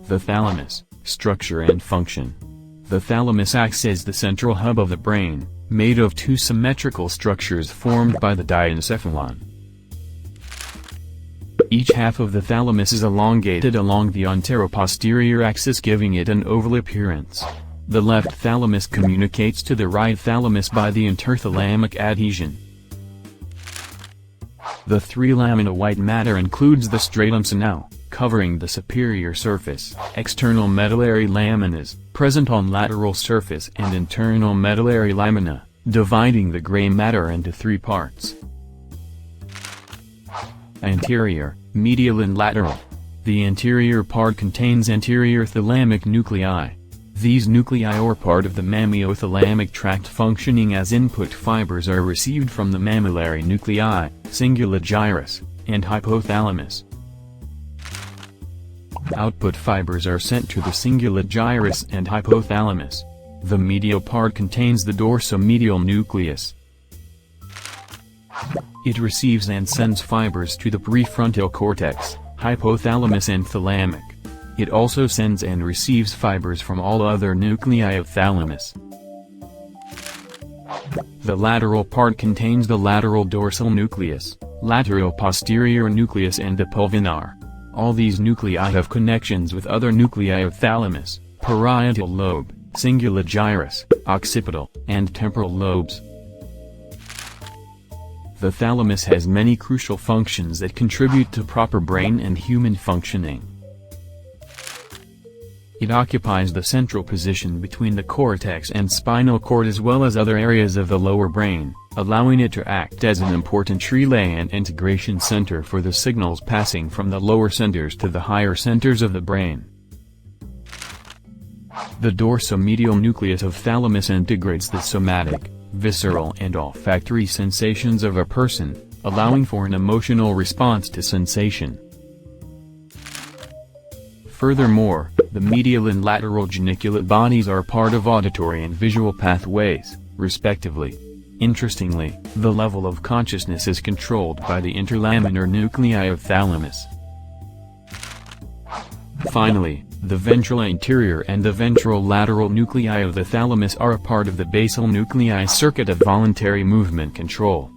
The thalamus, structure and function. The thalamus acts as the central hub of the brain, made of two symmetrical structures formed by the diencephalon. Each half of the thalamus is elongated along the anteroposterior axis, giving it an oval appearance. The left thalamus communicates to the right thalamus by the interthalamic adhesion. The three-lamina white matter includes the stratum senau, covering the superior surface, external medullary laminas, present on lateral surface, and internal medullary lamina, dividing the gray matter into three parts: anterior, medial and lateral. The anterior part contains anterior thalamic nuclei. These nuclei are part of the mammothalamic tract, functioning as input fibers are received from the mammillary nuclei, cingula gyrus, and hypothalamus. Output fibers are sent to the cingula gyrus and hypothalamus. The medial part contains the dorsomedial nucleus. It receives and sends fibers to the prefrontal cortex, hypothalamus and thalamic. It also sends and receives fibers from all other nuclei of thalamus. The lateral part contains the lateral dorsal nucleus, lateral posterior nucleus and the pulvinar. All these nuclei have connections with other nuclei of thalamus, parietal lobe, cingula gyrus, occipital, and temporal lobes. The thalamus has many crucial functions that contribute to proper brain and human functioning. It occupies the central position between the cortex and spinal cord as well as other areas of the lower brain, allowing it to act as an important relay and integration center for the signals passing from the lower centers to the higher centers of the brain. The dorsomedial nucleus of thalamus integrates the somatic, visceral and olfactory sensations of a person, allowing for an emotional response to sensation. Furthermore, the medial and lateral geniculate bodies are part of auditory and visual pathways, respectively. Interestingly, the level of consciousness is controlled by the interlaminar nuclei of thalamus. Finally, the ventral anterior and the ventral lateral nuclei of the thalamus are a part of the basal nuclei circuit of voluntary movement control.